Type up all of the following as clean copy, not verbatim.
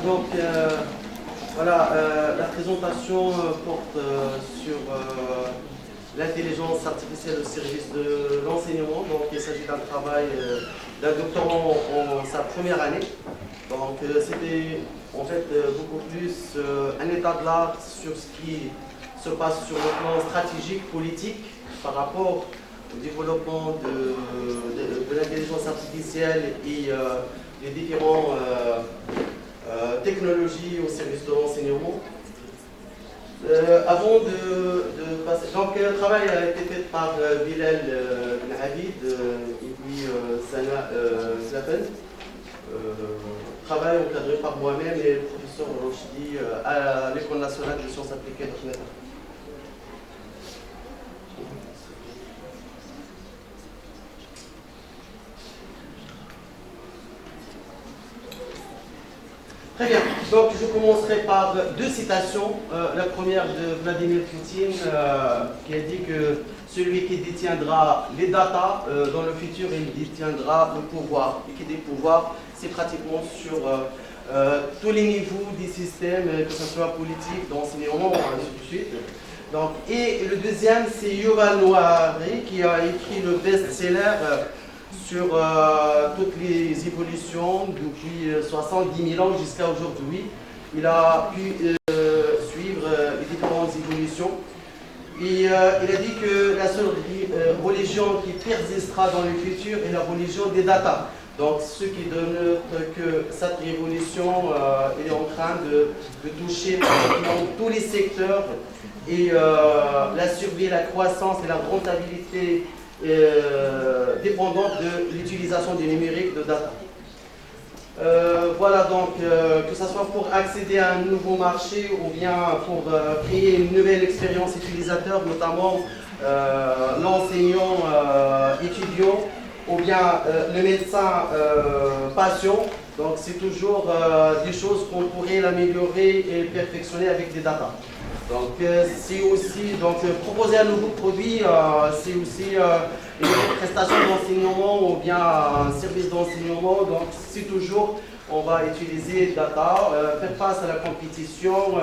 Donc, voilà, la présentation porte sur l'intelligence artificielle au service de l'enseignement. Donc, il s'agit d'un travail d'un doctorant en sa première année. Donc, c'était en fait beaucoup plus un état de l'art sur ce qui se passe sur le plan stratégique, politique, par rapport au développement de l'intelligence artificielle et des différentes technologies au service de l'enseignement. Avant de passer, donc le travail a été fait par Bilal Ben Habib et puis Sana Zlafen. Travail encadré par moi-même et le professeur Rochdi à l'École nationale de sciences appliquées de Khinata. Très bien, donc je commencerai par deux citations. La première de Vladimir Poutine qui a dit que celui qui détiendra les datas dans le futur, il détiendra le pouvoir. Et qui dit pouvoir, c'est pratiquement sur tous les niveaux des systèmes, que ce soit politique, d'enseignement, ainsi de suite. Donc, et le deuxième, c'est Yuval Noah Harari qui a écrit le best-seller sur toutes les évolutions depuis 70 000 ans jusqu'à aujourd'hui. Il a pu suivre les différentes évolutions. Et il a dit que la seule religion qui persistera dans le futur est la religion des datas. Donc, ce qui démontre que cette révolution est en train de toucher pratiquement tous les secteurs et la survie, la croissance et la rentabilité dépendante de l'utilisation du numérique de data. Voilà donc, que ce soit pour accéder à un nouveau marché ou bien pour créer une nouvelle expérience utilisateur, notamment l'enseignant étudiant ou bien le médecin patient. Donc c'est toujours des choses qu'on pourrait l'améliorer et perfectionner avec des data. Donc c'est aussi proposer un nouveau produit, c'est aussi une prestation d'enseignement ou bien un service d'enseignement. Donc c'est toujours, on va utiliser data, faire face à la compétition,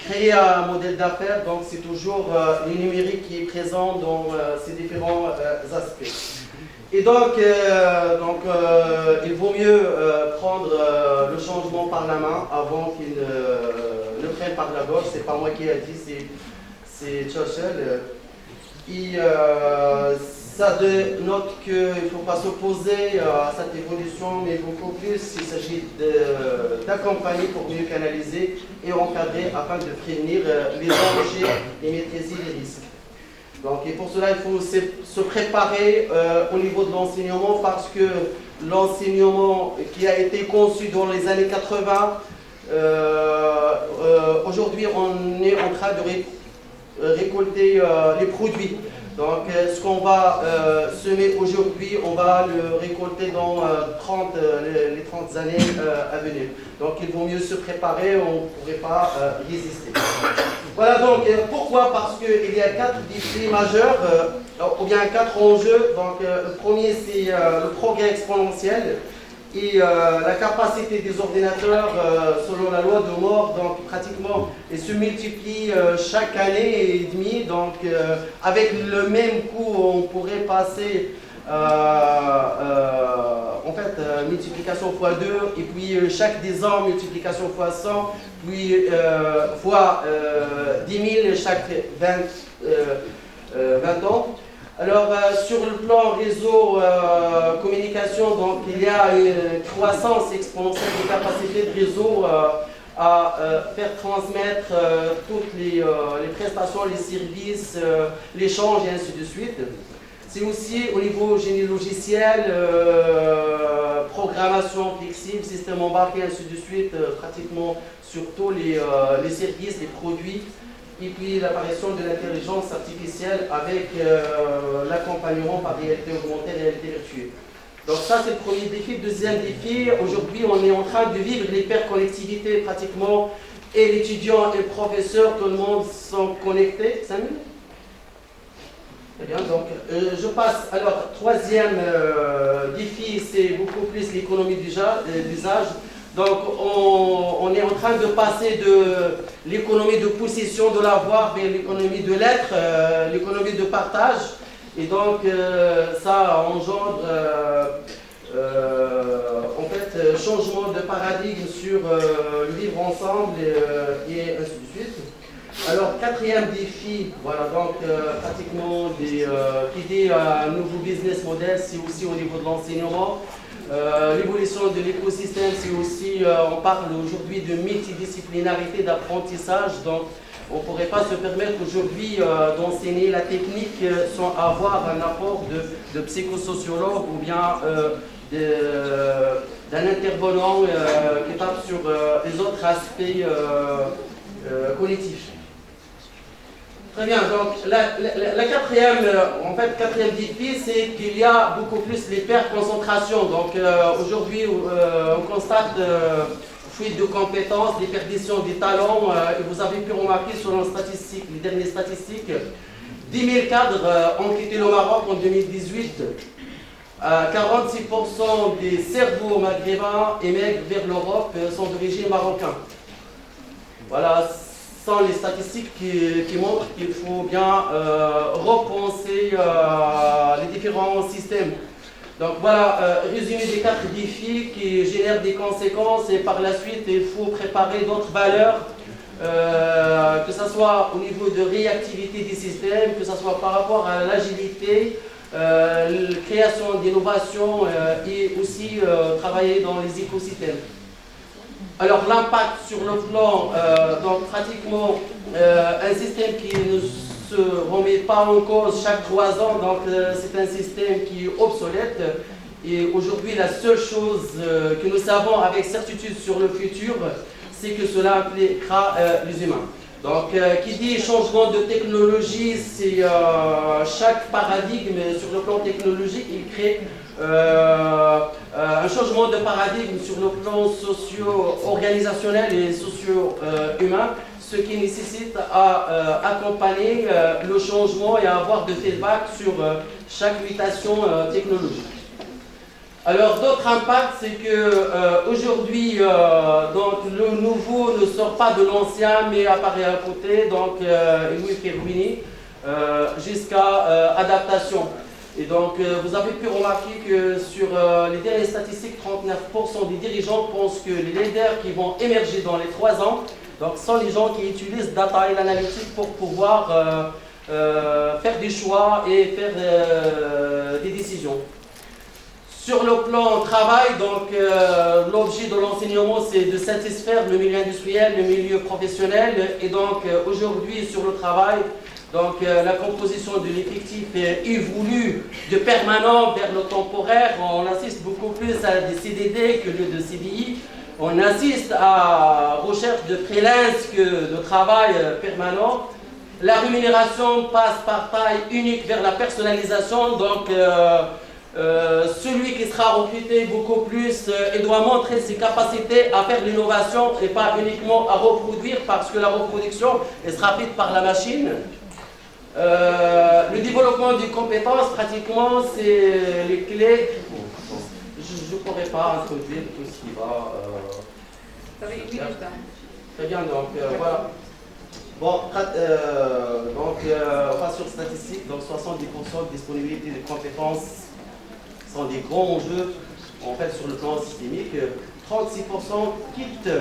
créer un modèle d'affaires. Donc c'est toujours le numérique qui est présent dans ces différents aspects. Et donc, il vaut mieux prendre le changement par la main avant qu'il ne prenne par la gauche. C'est pas moi qui ai dit, c'est Churchill. Et ça dénote qu'il ne faut pas s'opposer à cette évolution, mais beaucoup plus, il s'agit d'accompagner pour mieux canaliser et encadrer afin de prévenir les dangers et maîtriser les risques. Donc, et pour cela, il faut se préparer au niveau de l'enseignement parce que l'enseignement qui a été conçu dans les années 80, aujourd'hui, on est en train de récolter les produits. Donc, ce qu'on va semer aujourd'hui, on va le récolter dans les 30 années à venir. Donc, il vaut mieux se préparer, on ne pourrait pas résister. Voilà donc, pourquoi? Parce qu'il y a 4 défis majeurs, ou bien 4 enjeux. Donc, le premier, c'est le progrès exponentiel et la capacité des ordinateurs, selon la loi de Moore, donc pratiquement, ils se multiplient chaque année et demie. Donc, avec le même coût, on pourrait passer en fait, multiplication fois 2, et puis chaque 10 ans, multiplication fois 100, puis fois 10 000 chaque 20 ans. Alors, sur le plan réseau communication, donc, il y a une croissance exponentielle de capacité de réseau à faire transmettre toutes les prestations, les services, l'échange et ainsi de suite. C'est aussi au niveau génie logiciel, programmation flexible, système embarqué, ainsi de suite, pratiquement sur tous les services, les produits. Et puis l'apparition de l'intelligence artificielle avec l'accompagnement par réalité augmentée, réalité virtuelle. Donc ça c'est le premier défi. Le deuxième défi, aujourd'hui on est en train de vivre l'hyperconnectivité pratiquement, et l'étudiant et le professeur, tout le monde sont connectés. 5 minutes. Très bien, donc je passe. Alors, troisième défi, c'est beaucoup plus l'économie d'usage. Donc on est en train de passer de l'économie de possession de l'avoir vers l'économie de l'être, l'économie de partage. Et donc ça engendre en fait changement de paradigme sur le vivre ensemble et ainsi de suite. Alors, quatrième défi, voilà, donc pratiquement qui dit un nouveau business model, c'est aussi au niveau de l'enseignement. L'évolution de l'écosystème, c'est aussi, on parle aujourd'hui de multidisciplinarité d'apprentissage, donc on ne pourrait pas se permettre aujourd'hui d'enseigner la technique sans avoir un apport de psychosociologue ou bien d'un intervenant qui tape sur les autres aspects cognitifs. Très bien, donc la quatrième défi, c'est qu'il y a beaucoup plus l'hyperconcentration. Donc aujourd'hui, on constate fuite de compétences, déperdition des talents, et vous avez pu remarquer sur les dernières statistiques, 10 000 cadres ont quitté le Maroc en 2018. 46% des cerveaux maghrébins émigrent vers l'Europe sont d'origine marocaine. Voilà, sont les statistiques qui montrent qu'il faut bien repenser les différents systèmes. Donc voilà, résumé des 4 défis qui génèrent des conséquences et par la suite il faut préparer d'autres valeurs, que ce soit au niveau de réactivité des systèmes, que ce soit par rapport à l'agilité, création d'innovation et aussi travailler dans les écosystèmes. Alors l'impact sur le plan, donc pratiquement un système qui ne se remet pas en cause chaque 3 ans, donc c'est un système qui est obsolète et aujourd'hui la seule chose que nous savons avec certitude sur le futur, c'est que cela impliquera les humains. Donc qui dit changement de technologie, c'est chaque paradigme sur le plan technologique, il crée un changement de paradigme sur le plan socio-organisationnel et socio-humain, ce qui nécessite à accompagner le changement et à avoir de feedback sur chaque mutation technologique. Alors d'autres impacts, c'est que aujourd'hui, donc le nouveau ne sort pas de l'ancien, mais apparaît à côté, donc il faut faire ruiner jusqu'à adaptation. Et donc, vous avez pu remarquer que sur les dernières statistiques, 39% des dirigeants pensent que les leaders qui vont émerger dans les 3 ans, donc, sont les gens qui utilisent data et l'analytique pour pouvoir faire des choix et faire des décisions. Sur le plan travail, donc l'objet de l'enseignement, c'est de satisfaire le milieu industriel, le milieu professionnel. Et donc, aujourd'hui, sur le travail, donc la composition de l'effectif évolue de permanent vers le temporaire. On assiste beaucoup plus à des CDD que de CDI. On assiste à recherche de freelance que de travail permanent. La rémunération passe par taille unique vers la personnalisation. Donc celui qui sera recruté beaucoup plus et doit montrer ses capacités à faire l'innovation et pas uniquement à reproduire, parce que la reproduction sera faite par la machine. Le développement des compétences, pratiquement, c'est les clés. Je ne pourrais pas introduire tout ce qui va. Très bien, donc voilà. Bon, donc on passe sur statistiques. Donc 70% de disponibilité des compétences sont des grands enjeux en fait sur le plan systémique. 36% quittent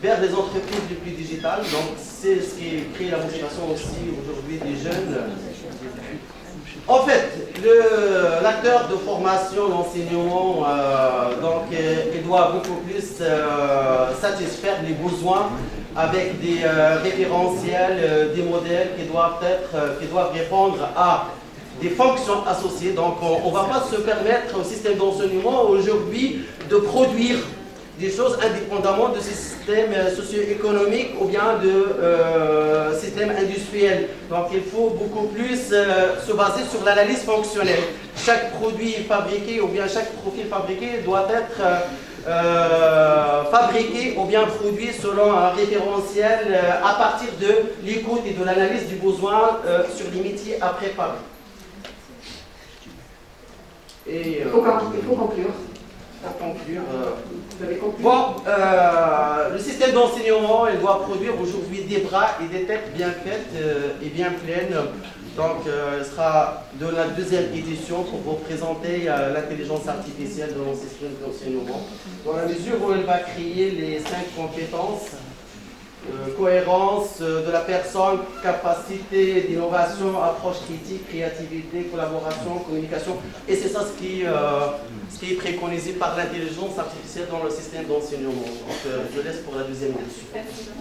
vers les entreprises les plus digitales. Donc c'est ce qui crée la motivation aussi aujourd'hui des jeunes. En fait, l'acteur de formation, l'enseignement, donc il doit beaucoup plus satisfaire les besoins avec des référentiels, des modèles qui doivent répondre à des fonctions associées. Donc on ne va pas se permettre au système d'enseignement aujourd'hui de produire des choses indépendamment de systèmes socio-économiques ou bien de systèmes industriels. Donc il faut beaucoup plus se baser sur l'analyse fonctionnelle. Chaque produit fabriqué ou bien chaque profil fabriqué doit être fabriqué ou bien produit selon un référentiel à partir de l'écoute et de l'analyse du besoin sur les métiers à préparer. Et, il faut conclure. pour conclure, le système d'enseignement, il doit produire aujourd'hui des bras et des têtes bien faites et bien pleines. Donc, il sera de la deuxième édition pour vous présenter l'intelligence artificielle dans le système d'enseignement. Dans la mesure où elle va créer les 5 compétences, cohérence de la personne, capacité d'innovation, approche critique, créativité, collaboration, communication. Et c'est ça ce qui est préconisé par l'intelligence artificielle dans le système d'enseignement. Donc, je laisse pour la deuxième édition. Merci.